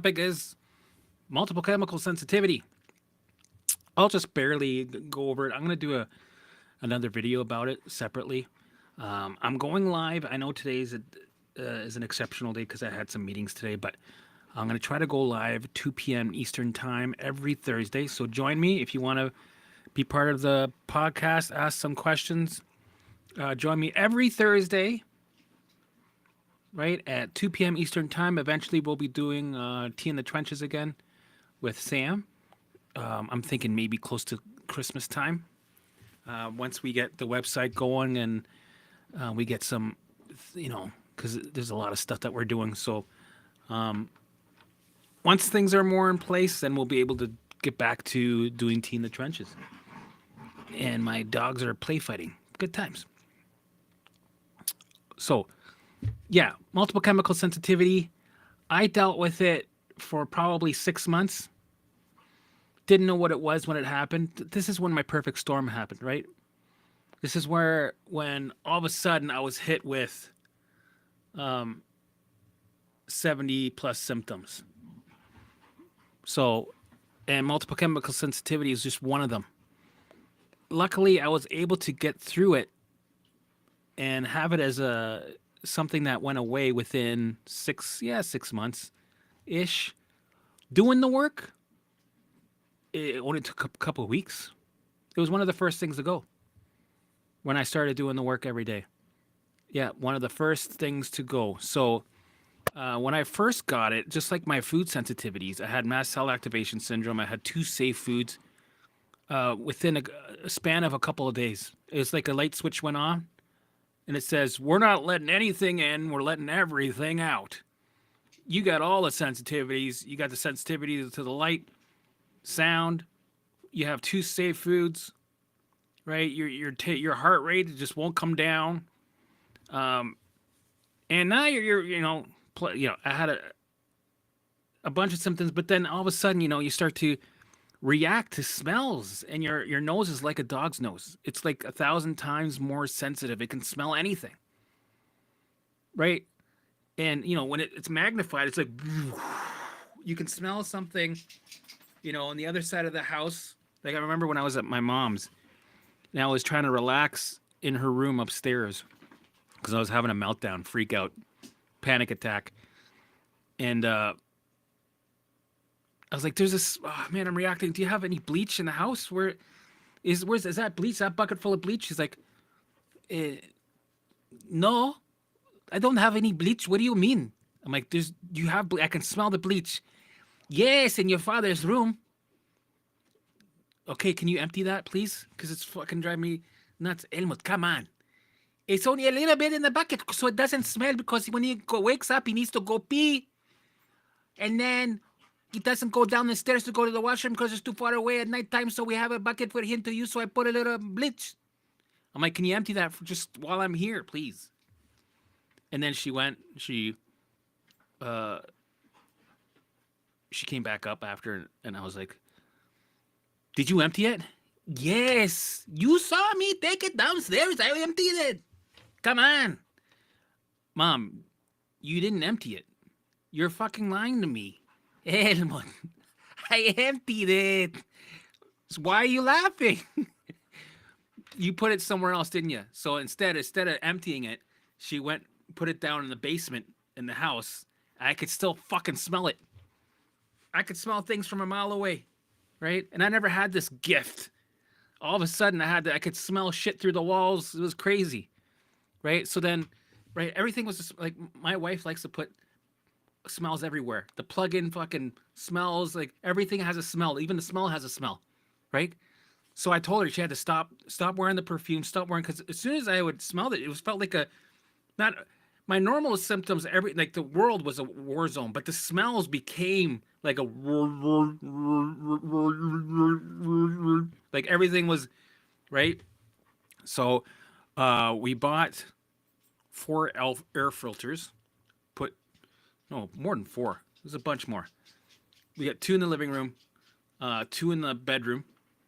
topic is multiple chemical sensitivity. I'll just barely go over it. I'm going to do another video about it separately. I'm going live. I know today's is an exceptional day because I had some meetings today, but I'm going to try to go live 2 p.m. Eastern time every Thursday. So join me if you want to be part of the podcast, ask some questions. Join me every Thursday, right, at 2 p.m. Eastern time. Eventually, we'll be doing Tea in the Trenches again with Sam. I'm thinking maybe close to Christmas time. Once we get the website going and we get some, because there's a lot of stuff that we're doing. So once things are more in place, then we'll be able to get back to doing Tea in the Trenches. And my dogs are play fighting. Good times. So, yeah, multiple chemical sensitivity. I dealt with it for probably 6 months. Didn't know what it was when it happened. This is when my perfect storm happened, right? This is when all of a sudden I was hit with 70 plus symptoms. So, and multiple chemical sensitivity is just one of them. Luckily, I was able to get through it and have it as something that went away within 6 months ish. Doing the work, it only took a couple of weeks. It was one of the first things to go when I started doing the work every day. Yeah, one of the first things to go. So when I first got it, just like my food sensitivities, I had mast cell activation syndrome. I had 2 safe foods within a span of a couple of days. It was like a light switch went on, and it says, we're not letting anything in, we're letting everything out. You got all the sensitivities. You got the sensitivity to the light, sound. You have 2 safe foods, right? Your heart rate just won't come down. And now I had a bunch of symptoms, but then all of a sudden, you start to react to smells, and your nose is like a dog's nose. It's like 1,000 times more sensitive. It can smell anything, right? And when it's magnified, it's like you can smell something, on the other side of the house. Like I remember when I was at my mom's, and I was trying to relax in her room upstairs because I was having a meltdown, freak out, panic attack, and I was like, "There's this man. I'm reacting. Do you have any bleach in the house? Where's that bleach? That bucket full of bleach?" She's like, "No, I don't have any bleach. What do you mean?" I'm like, "You have. I can smell the bleach." Yes, in your father's room. Okay, can you empty that, please? Because it's fucking driving me nuts. Helmut, come on. It's only a little bit in the bucket, so it doesn't smell. Because when he wakes up, he needs to go pee, and then he doesn't go down the stairs to go to the washroom because it's too far away at nighttime, so we have a bucket for him to use, so I put a little bleach. I'm like, can you empty that for just while I'm here, please? And then she came back up after, and I was like, did you empty it? Yes, you saw me take it downstairs. I emptied it. Come on. Mom, you didn't empty it. You're fucking lying to me. Helmut, I emptied it. So why are you laughing? You put it somewhere else, didn't you? So instead of emptying it, she put it down in the basement in the house. I could still fucking smell it. I could smell things from a mile away, right? And I never had this gift. All of a sudden, I could smell shit through the walls. It was crazy, right? So then, right, everything was just like, my wife likes to put smells everywhere. The plug-in fucking smells, like everything has a smell. Even the smell has a smell, right? So I told her she had to stop wearing the perfume, because as soon as I would smell it, felt like not my normal symptoms. Like the world was a war zone, but the smells became like like everything was right. So we bought 4 air filters. No, more than 4. There's a bunch more. We got 2 in the living room, 2 in the bedroom,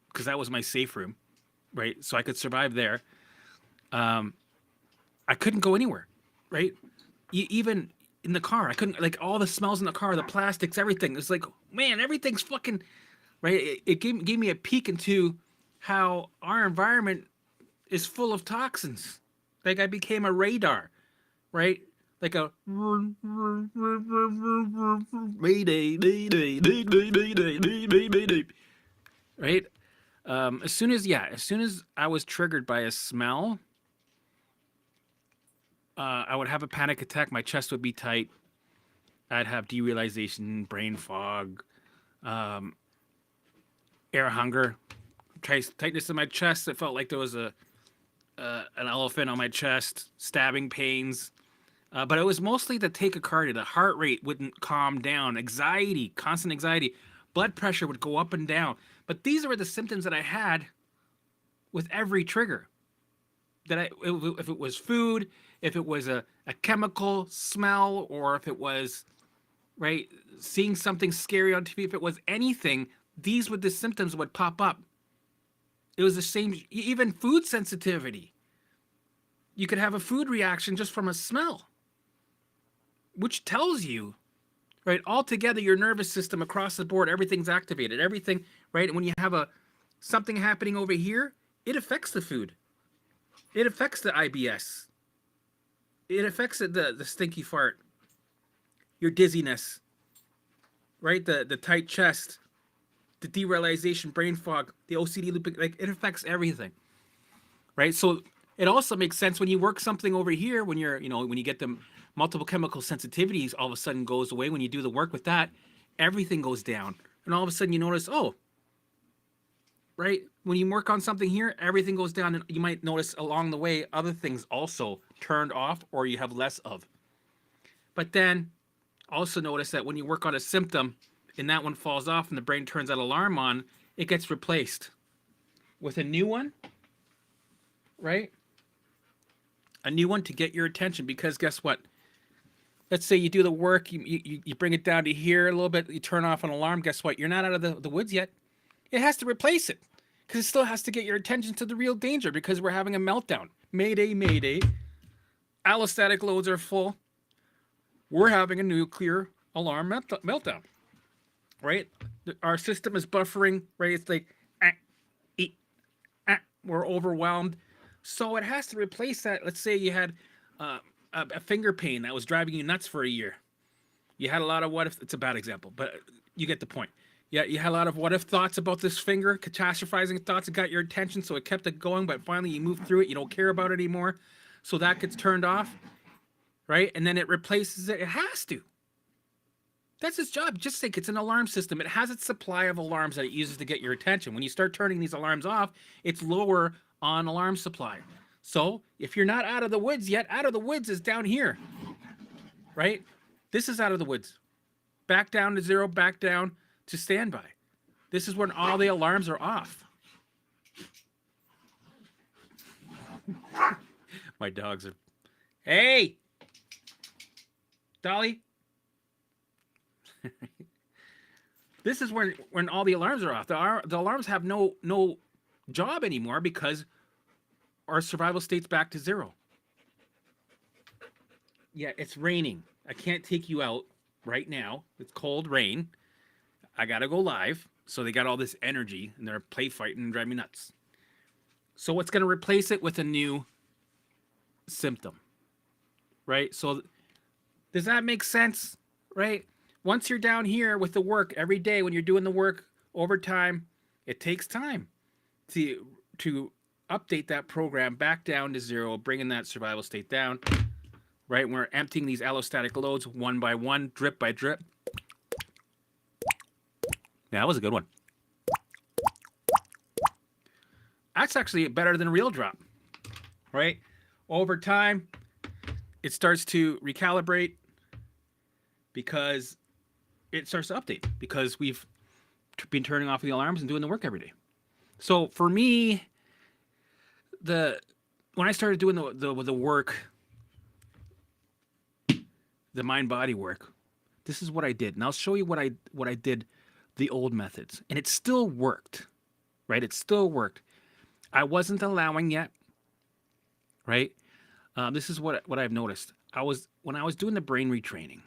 because that was my safe room, right? So I could survive there. I couldn't go anywhere, right? Even in the car. I couldn't, like, all the smells in the car, the plastics, everything. It's like, man, everything's fucking right. It gave me a peek into how our environment is full of toxins. Like I became a radar, right? Like a mayday, mayday, mayday, mayday, mayday, mayday, right? As soon as I was triggered by a smell, I would have a panic attack. My chest would be tight. I'd have derealization, brain fog, um, air hunger, tightness in my chest. It felt like there was an elephant on my chest, stabbing pains. But it was mostly the tachycardia. The heart rate wouldn't calm down. Anxiety, constant anxiety. Blood pressure would go up and down. But these were the symptoms that I had with every trigger. If it was food, if it was a chemical smell, or if it was, right, seeing something scary on TV, if it was anything, these were the symptoms would pop up. It was the same, even food sensitivity. You could have a food reaction just from a smell, which tells you, right, altogether your nervous system across the board, everything's activated, everything, right? And when you have something happening over here, it affects the food. It affects the IBS. It affects the stinky fart, your dizziness, right? The tight chest, the derealization, brain fog, the OCD looping, like it affects everything, right? So it also makes sense when you work something over here, when you're, when you get the multiple chemical sensitivities, all of a sudden goes away. When you do the work with that, everything goes down. And all of a sudden you notice, oh, right? When you work on something here, everything goes down, and you might notice along the way other things also turned off or you have less of. But then also notice that when you work on a symptom and that one falls off and the brain turns that alarm on, it gets replaced with a new one, right? A new one to get your attention, because guess what? Let's say you do the work, you bring it down to here a little bit, you turn off an alarm. Guess what? You're not out of the woods yet. It has to replace it because it still has to get your attention to the real danger, because we're having a meltdown. Mayday, mayday. Allostatic loads are full. We're having a nuclear alarm meltdown, right? Our system is buffering, right? It's like, we're overwhelmed. So it has to replace that. Let's say you had a finger pain that was driving you nuts for a year. You had a lot of what if, it's a bad example, but you get the point. Yeah, you had a lot of what if thoughts about this finger, catastrophizing thoughts. It got your attention, so it kept it going, but finally you move through it. You don't care about it anymore. So that gets turned off, right? And then it replaces it. It has to. That's its job. Just think, it's an alarm system. It has its supply of alarms that it uses to get your attention. When you start turning these alarms off, it's lower on alarm supply. So if you're not out of the woods yet, out of the woods is down here, right? This is out of the woods. Back down to zero, back down to standby. This is when all the alarms are off. My dogs are, hey, Dolly. This is when all the alarms are off. The alarms have no job anymore because our survival state's back to zero. Yeah, it's raining. I can't take you out right now. It's cold rain. I gotta go live. So they got all this energy and they're play fighting and drive me nuts. So what's gonna replace it with a new symptom, right? So does that make sense, right? Once you're down here with the work every day, when you're doing the work overtime, it takes time to update that program back down to zero, bringing that survival state down, right? We're emptying these allostatic loads one by one, drip by drip. Yeah, that was a good one. That's actually better than a real drop, right? Over time, it starts to recalibrate because it starts to update, because we've been turning off the alarms and doing the work every day. So for me, when I started doing the work, the mind-body work, this is what I did. And I'll show you what I did, the old methods. And it still worked, right? It still worked. I wasn't allowing yet, right? This is what I've noticed. when I was doing the brain retraining,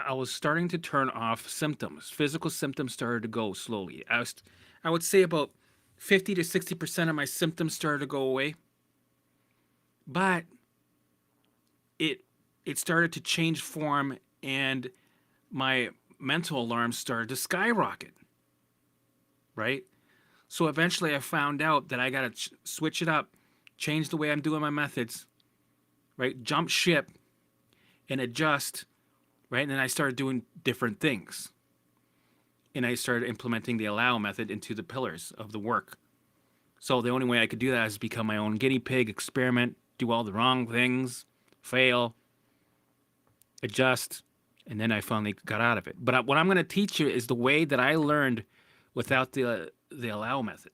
I was starting to turn off symptoms. Physical symptoms started to go slowly. I would say about 50 to 60% of my symptoms started to go away, but it it started to change form, and my mental alarms started to skyrocket, right? So eventually I found out that I got to switch it up, change the way I'm doing my methods, right? Jump ship and adjust, right? And then I started doing different things. And I started implementing the allow method into the pillars of the work. So the only way I could do that is become my own guinea pig, experiment, do all the wrong things, fail, adjust, and then I finally got out of it. But what I'm going to teach you is the way that I learned without the allow method.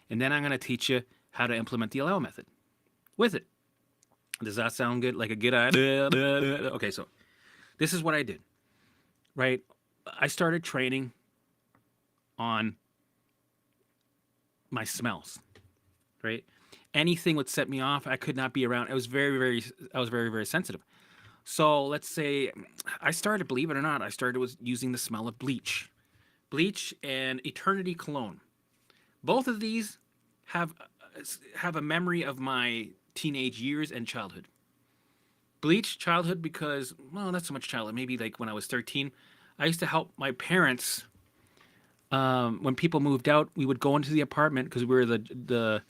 And then I'm going to teach you how to implement the allow method with it. Does that sound good? Like a good idea? Okay, so this is what I did, right? I started training on my smells, right? Anything would set me off. I could not be around. I was very sensitive. So let's say I started, believe it or not, I started with using the smell of bleach and Eternity cologne. Both of these have have a memory of my teenage years and childhood. Bleach, childhood, because, well, not so much childhood. Maybe like when I was 13, I used to help my parents. When people moved out, we would go into the apartment because we were the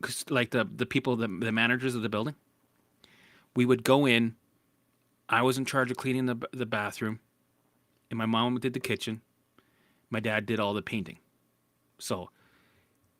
cause like the people, the managers of the building. We would go in. I was in charge of cleaning the bathroom, and my mom did the kitchen. My dad did all the painting. So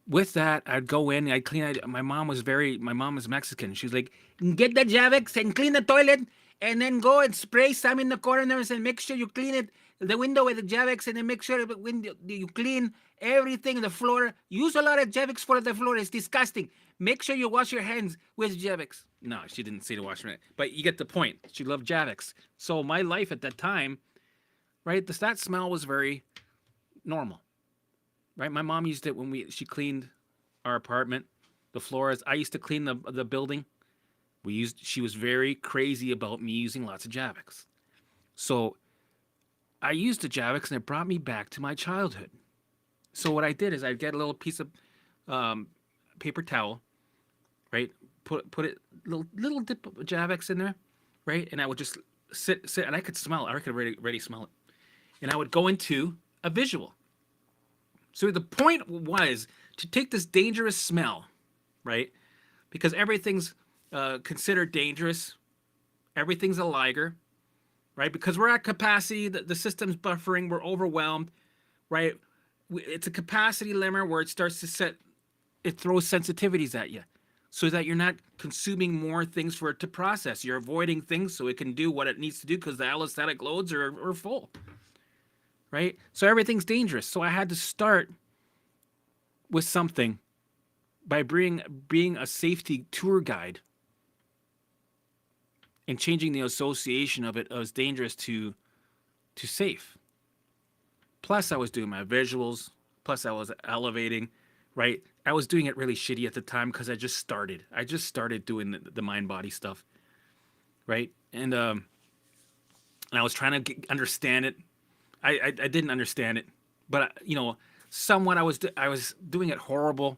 with that, I'd go in, I'd clean. My mom was Mexican. She's like, get the Javex and clean the toilet, and then go and spray some in the corners and make sure you clean it, the window with the Javex, and then make sure when you clean everything, the floor. Use a lot of Javex for the floor. It's disgusting. Make sure you wash your hands with Javex. No, she didn't say to wash your hands, but you get the point. She loved Javex. So my life at that time, right, that smell was very normal. Right, my mom used it when she cleaned our apartment, the floors. I used to clean the building. She was very crazy about me using lots of Javex. So I used the Javex, and it brought me back to my childhood. So what I did is I'd get a little piece of paper towel, right? Put it little dip of Javex in there, right? And I would just sit, and I could smell it. I could already smell it. And I would go into a visual. So the point was to take this dangerous smell, right? Because everything's considered dangerous. Everything's a liger, right? Because we're at capacity, the system's buffering, we're overwhelmed, right? It's a capacity limit where it starts to it throws sensitivities at you so that you're not consuming more things for it to process. You're avoiding things so it can do what it needs to do because the allostatic loads are full. Right? So everything's dangerous. So I had to start with something by being a safety tour guide and changing the association of it as dangerous to safe. Plus, I was doing my visuals. Plus, I was elevating, right? I was doing it really shitty at the time because I just started. I just started doing the mind body stuff, right? And I was trying to understand it. I didn't understand it, but somewhat I was doing it horrible,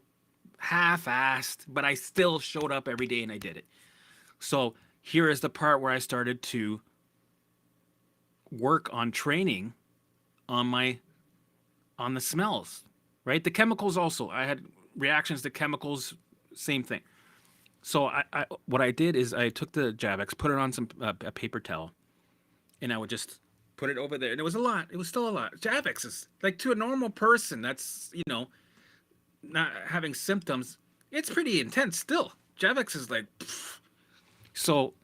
half-assed, but I still showed up every day and I did it. So here is the part where I started to work on training on the smells, right? The chemicals also. I had reactions to chemicals, same thing. So what I did is I took the Javex, put it on a paper towel, and I would just put it over there. And it was a lot. It was still a lot. Javex is like, to a normal person that's, not having symptoms, it's pretty intense still. Javex is like, pfft. So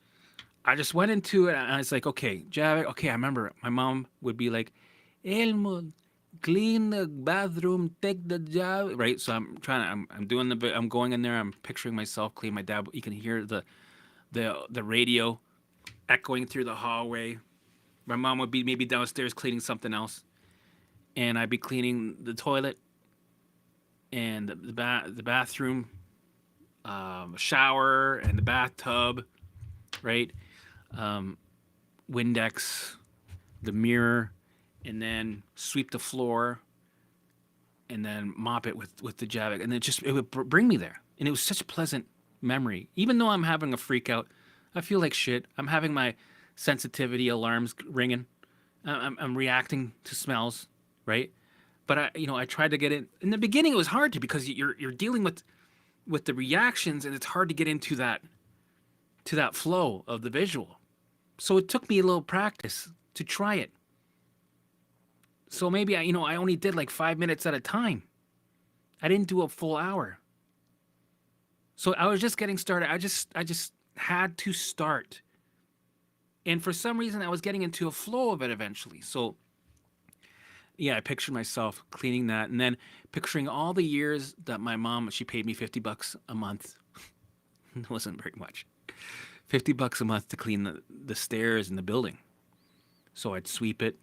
I just went into it and I was like, okay, Javex. Okay, I remember my mom would be like, Helmut, clean the bathroom, take the job. Right. So I'm going in there. I'm picturing myself clean. My dad, you can hear the radio echoing through the hallway. My mom would be maybe downstairs cleaning something else, and I'd be cleaning the toilet and the bathroom, shower and the bathtub, right? Um, Windex, the mirror, and then sweep the floor, and then mop it with the Javic, and it would bring me there, and it was such a pleasant memory. Even though I'm having a freak out, I feel like shit. I'm having my sensitivity alarms ringing. I'm reacting to smells, right? But I tried to get in. In the beginning, it was hard to because you're dealing with the reactions, and it's hard to get into that flow of the visual. So it took me a little practice to try it. So maybe I only did like 5 minutes at a time. I didn't do a full hour. So I was just getting started. I just had to start. And for some reason I was getting into a flow of it eventually. So yeah, I pictured myself cleaning that, and then picturing all the years that my mom, she paid me $50 a month. It wasn't very much. $50 a month to clean the stairs in the building. So I'd sweep it,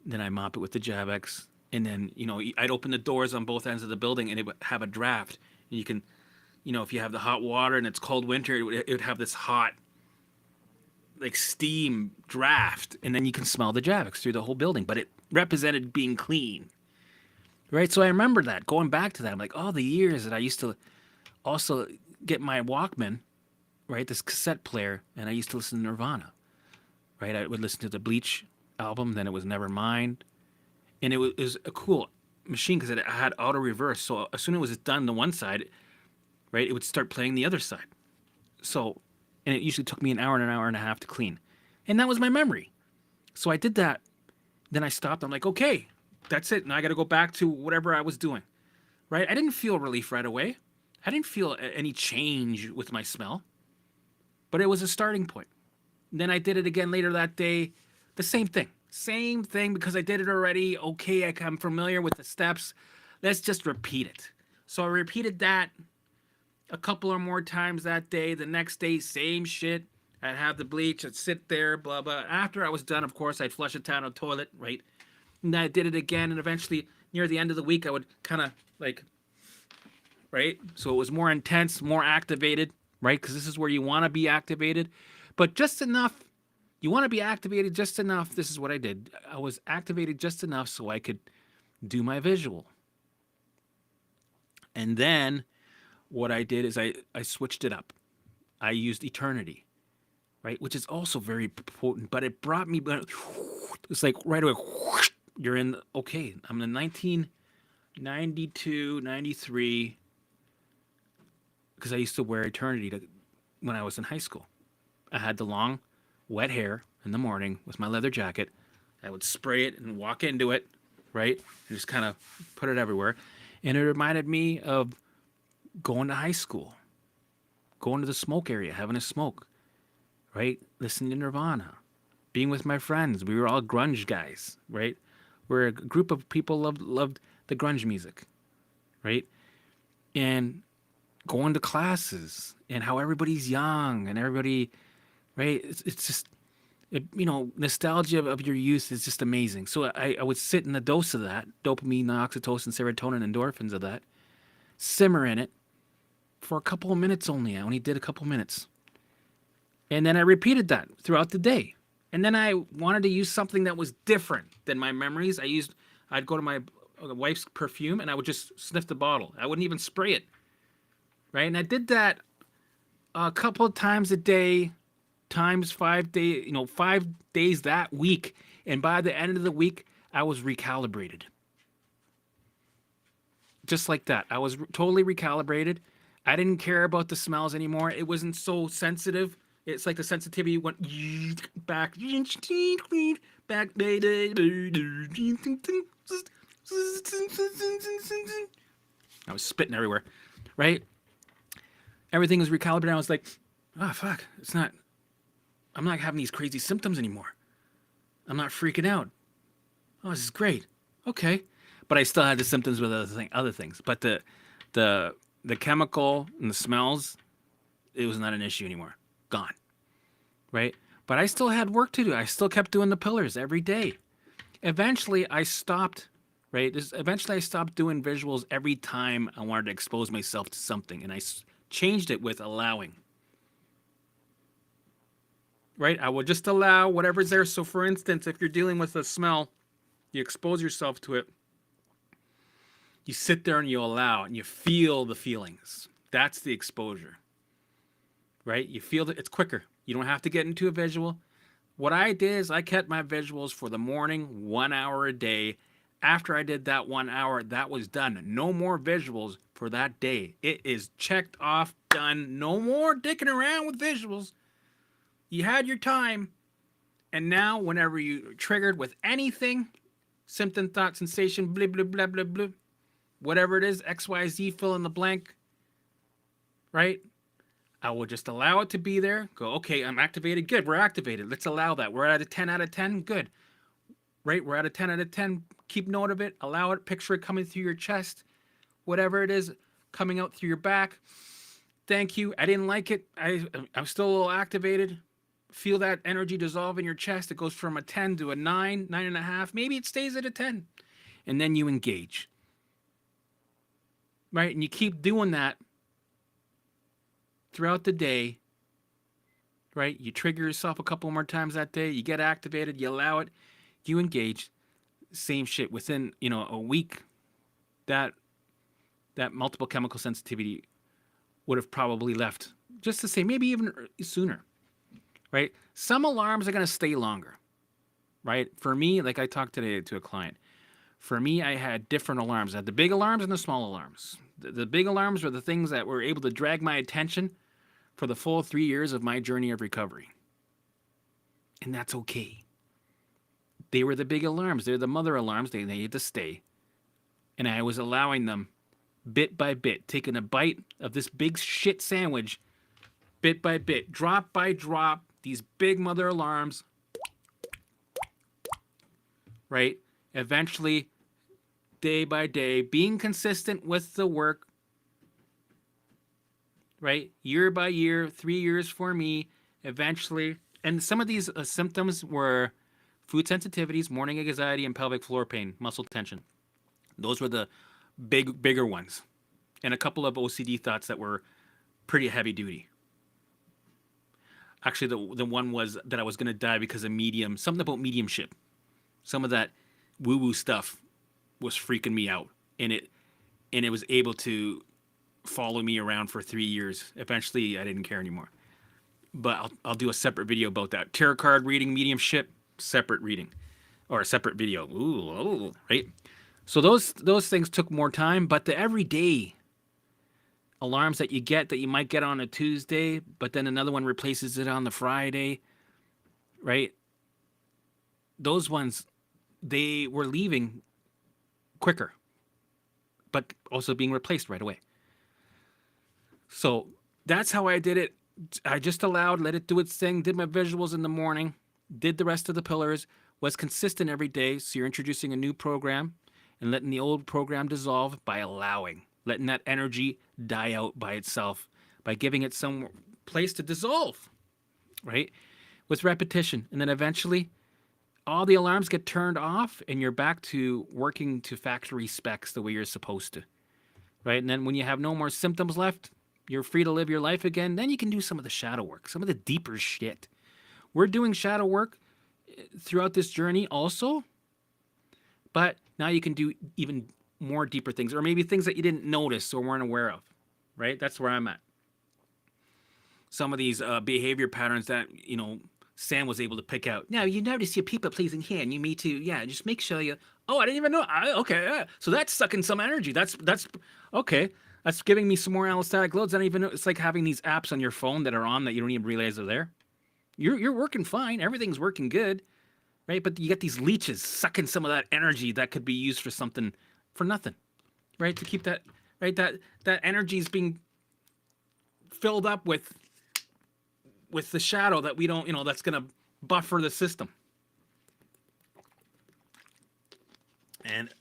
then I mop it with the Javex, and then I'd open the doors on both ends of the building, and it would have a draft. And you can, if you have the hot water and it's cold winter, it would have this hot, like steam draft, and then you can smell the Javex through the whole building. But it represented being clean, right? So I remember that, going back to that. I'm like, all the years that I used to also get my Walkman, right, this cassette player, and I used to listen to Nirvana, right? I would listen to the Bleach album, then it was Nevermind, and it was a cool machine because it had auto reverse. So as soon as it was done the one side, right, it would start playing the other side. So, and it usually took me an hour and a half to clean, and that was my memory. So I did that. Then I stopped. I'm like, okay, that's it. Now I got to go back to whatever I was doing, right? I didn't feel relief right away. I didn't feel any change with my smell, but it was a starting point. Then I did it again later that day. The same thing because I did it already. Okay, I'm familiar with the steps. Let's just repeat it. So I repeated that a couple or more times that day. The next day, same shit. I'd have the bleach. I'd sit there, blah, blah. After I was done, of course, I'd flush it down the toilet, right? And I did it again, and eventually, near the end of the week, I would kind of like, right? So it was more intense, more activated, right? Because this is where you want to be activated. But just enough. You want to be activated just enough. This is what I did. I was activated just enough so I could do my visual. And then what I did is I switched it up. I used Eternity, right? Which is also very potent, but it brought me, it's like right away, you're in, okay, I'm in 1992, 93, because I used to wear Eternity when I was in high school. I had the long, wet hair in the morning with my leather jacket. I would spray it and walk into it, right? And just kind of put it everywhere. And it reminded me of going to high school, going to the smoke area, having a smoke, right? Listening to Nirvana, being with my friends. We were all grunge guys, right? We're a group of people loved the grunge music, right? And going to classes and how everybody's young and everybody, right? It's just, nostalgia of your youth is just amazing. So I would sit in a dose of that, dopamine, oxytocin, serotonin, endorphins of that, simmer in it for a couple of minutes only. I only did a couple minutes. And then I repeated that throughout the day. And then I wanted to use something that was different than my memories. I'd go to my wife's perfume and I would just sniff the bottle. I wouldn't even spray it, right? And I did that a couple of times a day, times 5 days, 5 days that week. And by the end of the week, I was recalibrated. Just like that. I was totally recalibrated. I didn't care about the smells anymore. It wasn't so sensitive. It's like the sensitivity went back. Back. I was spitting everywhere, right? Everything was recalibrated. I was like, oh, fuck. I'm not having these crazy symptoms anymore. I'm not freaking out. Oh, this is great. Okay. But I still had the symptoms with other things. But the chemical and the smells, it was not an issue anymore. Gone. Right? But I still had work to do. I still kept doing the pillars every day. Eventually, I stopped, right? Eventually, I stopped doing visuals every time I wanted to expose myself to something. And I changed it with allowing. Right? I will just allow whatever's there. So for instance, if you're dealing with a smell, you expose yourself to it. You sit there and you allow and you feel the feelings. That's the exposure. Right? You feel that it's quicker. You don't have to get into a visual. What I did is I kept my visuals for the morning, 1 hour a day. After I did that 1 hour, that was done. No more visuals for that day. It is checked off, done. No more dicking around with visuals. You had your time. And now, whenever you triggered with anything, symptom, thought, sensation, blah, blah, blah, blah, blah, whatever it is, XYZ, fill in the blank, right? I will just allow it to be there. Go, okay, I'm activated. Good, we're activated. Let's allow that. We're at a 10 out of 10. Good. Right, we're at a 10 out of 10. Keep note of it. Allow it. Picture it coming through your chest. Whatever it is, coming out through your back. Thank you. I didn't like it. I'm still a little activated. Feel that energy dissolve in your chest. It goes from a 10 to a 9, 9.5. Maybe it stays at a 10. And then you engage. Right, and you keep doing that throughout the day, right? You trigger yourself a couple more times that day. You get activated. You allow it. You engage. Same shit. Within a week, that multiple chemical sensitivity would have probably left just the same, maybe even sooner, right? Some alarms are going to stay longer, right? For me, like I talked today to a client, for me, I had different alarms. I had the big alarms and the small alarms. The big alarms were the things that were able to drag my attention for the full 3 years of my journey of recovery. And that's okay. They were the big alarms. They're the mother alarms. They needed to stay. And I was allowing them bit by bit, taking a bite of this big shit sandwich, bit by bit, drop by drop, these big mother alarms, right? Eventually, day by day, being consistent with the work, right? Year by year, 3 years for me, eventually. And some of these symptoms were food sensitivities, morning anxiety, and pelvic floor pain, muscle tension. Those were the bigger ones. And a couple of OCD thoughts that were pretty heavy duty. Actually, the one was that I was going to die because of something about mediumship. Some of that woo-woo stuff was freaking me out. And it was able to follow me around for 3 years. Eventually, I didn't care anymore. But I'll do a separate video about that. Tarot card reading, mediumship, separate reading. Or a separate video. Ooh, right? So those things took more time. But the everyday alarms that you might get on a Tuesday, but then another one replaces it on the Friday, right? Those ones, they were leaving quicker, but also being replaced right away. So that's how I did it. I just allowed, let it do its thing, did my visuals in the morning, did the rest of the pillars, was consistent every day. So you're introducing a new program and letting the old program dissolve by allowing, letting that energy die out by itself, by giving it some place to dissolve, right? With repetition. And then eventually all the alarms get turned off and you're back to working to factory specs the way you're supposed to, right? And then when you have no more symptoms left, you're free to live your life again. Then you can do some of the shadow work, some of the deeper shit. We're doing shadow work throughout this journey also, but now you can do even more deeper things, or maybe things that you didn't notice or weren't aware of, right? That's where I'm at. Some of these behavior patterns that, Sam was able to pick out. Now, you notice your people-pleasing here, and you me too. Yeah, just make sure you... Oh, I didn't even know. Okay, yeah. So that's sucking some energy. That's okay. That's giving me some more allostatic loads. I don't even know. It's like having these apps on your phone that are on that you don't even realize are there. You're working fine. Everything's working good, right? But you get these leeches sucking some of that energy that could be used for something, for nothing, right? To keep that, right? That energy is being filled up with the shadow that we don't, that's going to buffer the system. And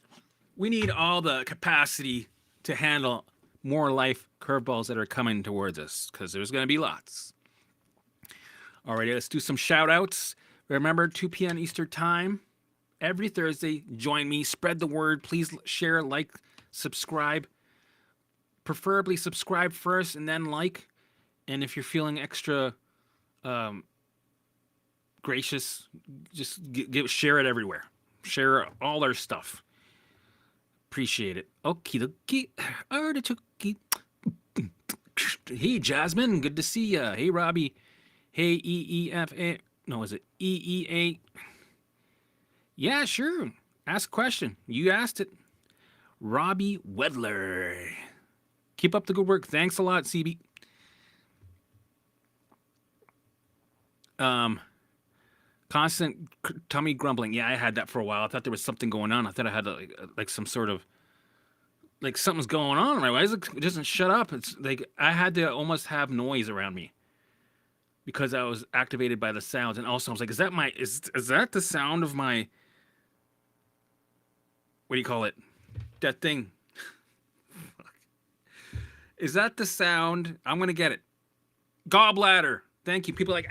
we need all the capacity to handle more life curveballs that are coming towards us, because there's going to be lots. Alrighty, let's do some shout outs. Remember, 2 p.m. Eastern time, every Thursday. Join me, spread the word. Please share, like, subscribe. preferably subscribe first and then like. And if you're feeling extra um, gracious, just share it everywhere. Share all our stuff. Appreciate it. Okie dokie. Artichoke. Hey, Jasmine. Good to see ya. Hey, Robbie. Hey, EEFA. No, is it EEA? Yeah, sure. Ask a question. You asked it. Robbie Wedler. Keep up the good work. Thanks a lot, CB. Constant tummy grumbling. Yeah, I had that for a while. I thought there was something going on. I thought I had like some sort of like something's going on. Why is it doesn't shut up? It's like I had to almost have noise around me because I was activated by the sounds. And also I was like, is that the sound of my, what do you call it? That thing. Is that the sound? I'm gonna get it. Gallbladder. Thank you. People are like,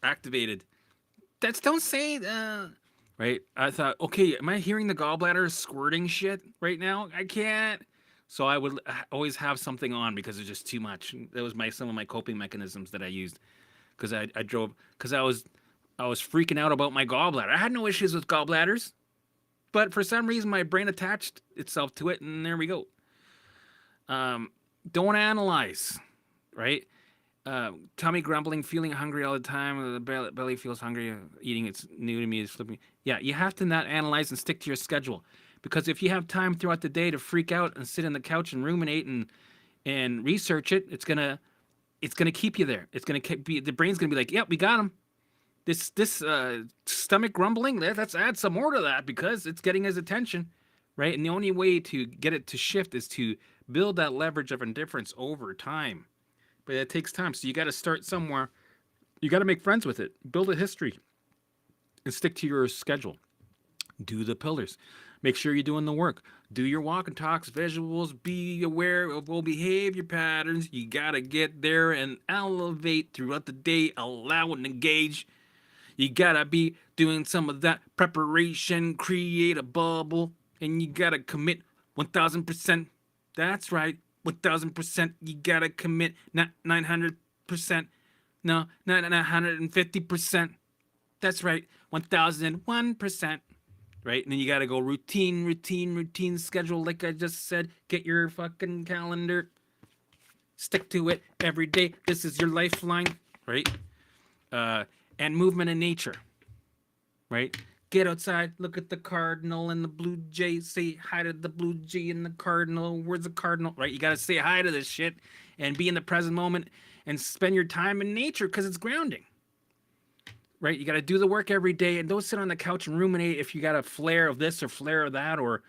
activated. Don't say that. Right? I thought, okay, am I hearing the gallbladder squirting shit right now? I can't. So I would always have something on because it's just too much. That was some of my coping mechanisms that I used because I was freaking out about my gallbladder. I had no issues with gallbladders, but for some reason my brain attached itself to it, and there we go. Don't analyze, right? Tummy grumbling, feeling hungry all the time. The belly feels hungry. Eating, it's new to me. It's flipping. Yeah, you have to not analyze and stick to your schedule, because if you have time throughout the day to freak out and sit on the couch and ruminate and research it, it's gonna keep you there. It's gonna be the brain's gonna be like, yep, we got him. This stomach grumbling. Let's add some more to that because it's getting his attention, right? And the only way to get it to shift is to build that leverage of indifference over time. But it takes time. So you got to start somewhere. You got to make friends with it. Build a history and stick to your schedule. Do the pillars. Make sure you're doing the work. Do your walk and talks, visuals. Be aware of all behavior patterns. You got to get there and elevate throughout the day. Allow and engage. You got to be doing some of that preparation. Create a bubble. And you got to commit 1,000%. That's right. 1,000%. You gotta commit, not 900%. No, not 150%. That's right. 1,001%. Right? And then you gotta go routine schedule. Like I just said, get your fucking calendar. Stick to it every day. This is your lifeline. Right? And movement in nature. Right? Get outside, look at the cardinal and the blue jay, say hi to the blue jay and the cardinal. Where's the cardinal? Right? You got to say hi to this shit and be in the present moment and spend your time in nature because it's grounding. Right? You got to do the work every day and don't sit on the couch and ruminate if you got a flare of this or flare of that, or,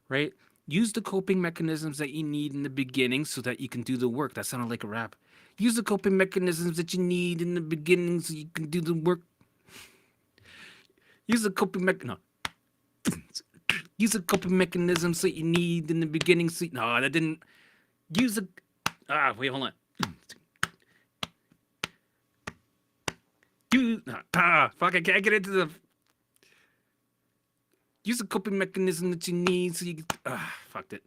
right? Use the coping mechanisms that you need in the beginning so that you can do the work. That sounded like a rap. Use the coping mechanisms that you need in the beginning so you can do the work. Use the coping Use a coping mechanism so you need in the beginning. No, that didn't. Use a. Wait, hold on. Fuck! I can't get into the. Use a coping mechanism that you need so you. Fucked it.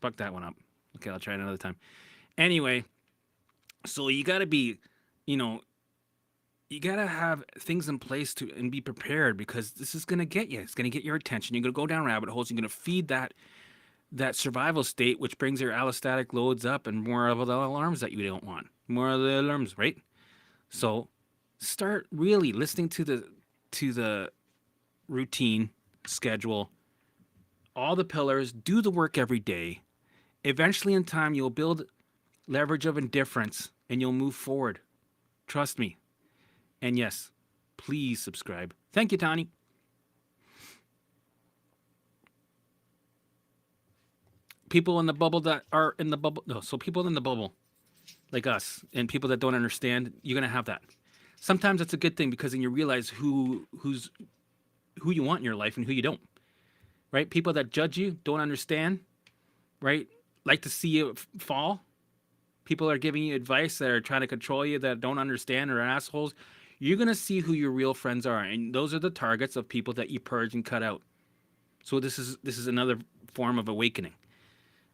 Fuck that one up. Okay, I'll try it another time. Anyway, so you gotta be, you gotta have things in place and be prepared, because this is gonna get you. It's gonna get your attention. You're gonna go down rabbit holes. You're gonna feed that survival state, which brings your allostatic loads up and more of the alarms that you don't want. More of the alarms, right? So start really listening to the routine schedule, all the pillars. Do the work every day. Eventually, in time, you'll build leverage of indifference and you'll move forward. Trust me. And yes, please subscribe. Thank you, Tani. People in the bubble that are in the bubble. No, so people in the bubble, like us, and people that don't understand, you're going to have that. Sometimes it's a good thing, because then you realize who you want in your life and who you don't. Right? People that judge you, don't understand, right? Like to see you fall. People are giving you advice that are trying to control you, that don't understand, or are assholes. You're going to see who your real friends are. And those are the targets of people that you purge and cut out. So this is another form of awakening.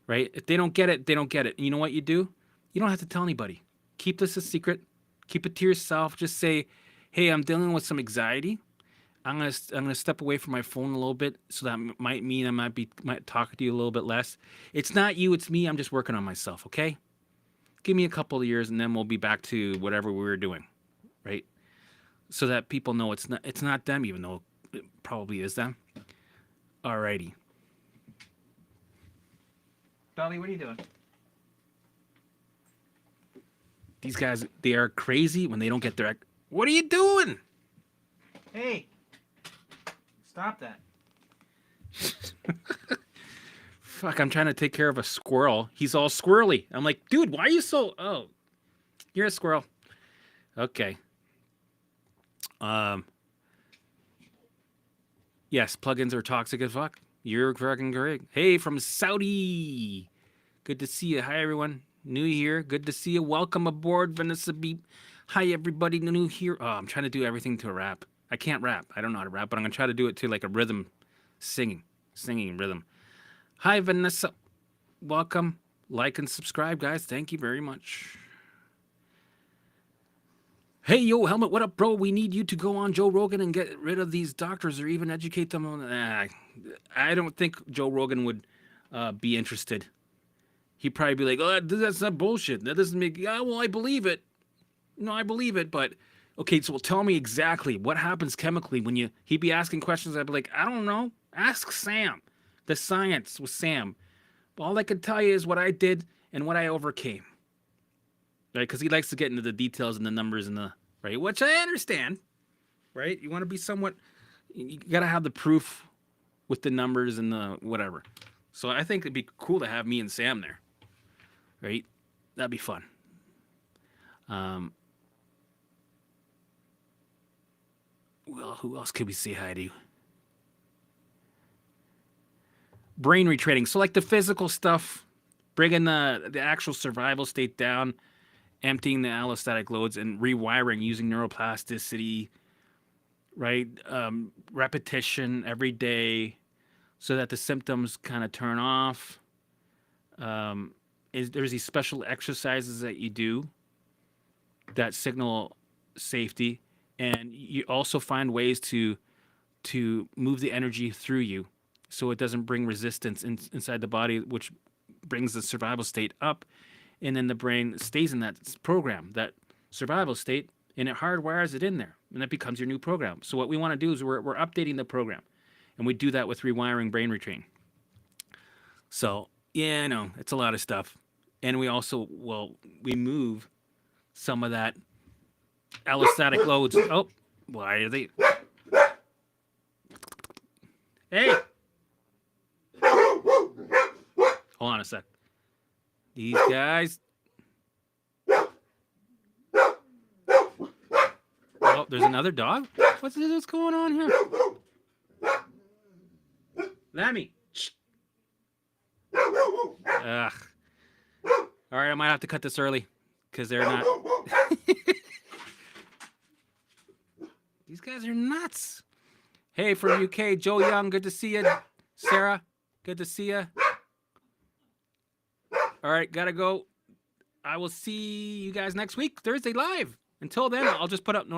right? If they don't get it, they don't get it. And you know what you do? You don't have to tell anybody. Keep this a secret. Keep it to yourself. Just say, hey, I'm dealing with some anxiety. I'm gonna step away from my phone a little bit, so that might mean I might talk to you a little bit less. It's not you, it's me. I'm just working on myself, okay? Give me a couple of years, and then we'll be back to whatever we were doing, right? So that people know it's not them, even though it probably is them. Alrighty. Dolly, what are you doing? These guys, they are crazy when they don't get their... What are you doing? Hey. Stop that. Fuck, I'm trying to take care of a squirrel. He's all squirrely. I'm like, dude, why are you so... Oh, you're a squirrel. Okay. Yes, plugins are toxic as fuck. You're fucking correct. Hey, from Saudi. Good to see you. Hi, everyone. New here. Good to see you. Welcome aboard, Vanessa Beep. Hi, everybody. New here. Oh, I'm trying to do everything to a rap. I can't rap. I don't know how to rap, but I'm going to try to do it to like a rhythm. Singing rhythm. Hi, Vanessa. Welcome. Like and subscribe, guys. Thank you very much. Hey, yo, Helmut, what up, bro? We need you to go on Joe Rogan and get rid of these doctors or even educate them on... I don't think Joe Rogan would be interested. He'd probably be like, oh, that's not bullshit. That doesn't make... Yeah, well, I believe it. No, I believe it, but... Okay, so tell me exactly what happens chemically when you... He'd be asking questions. I'd be like, I don't know. Ask Sam. The science with Sam. All I can tell you is what I did and what I overcame. Right? Because he likes to get into the details and the numbers and the... Right? Which I understand. Right? You want to be somewhat... You got to have the proof with the numbers and the whatever. So I think it'd be cool to have me and Sam there. Right? That'd be fun. Well, who else could we say hi to? Brain retraining. So like the physical stuff, bringing the actual survival state down, emptying the allostatic loads and rewiring using neuroplasticity, right? Repetition every day so that the symptoms kind of turn off. There's these special exercises that you do that signal safety. And you also find ways to move the energy through you so it doesn't bring resistance inside the body, which brings the survival state up. And then the brain stays in that program, that survival state, and it hardwires it in there. And that becomes your new program. So what we want to do is we're updating the program. And we do that with rewiring brain retrain. So, yeah, I know, it's a lot of stuff. And we also, we move some of that allostatic loads. Oh, why are they? Hey! Hold on a sec. These guys. Oh, there's another dog? What's going on here? Lammy. Ugh. All right, I might have to cut this early because they're not. These guys are nuts. Hey, from UK, Joe Young, good to see you. Sarah, good to see you. All right, gotta go. I will see you guys next week, Thursday live. Until then, I'll just put up normal.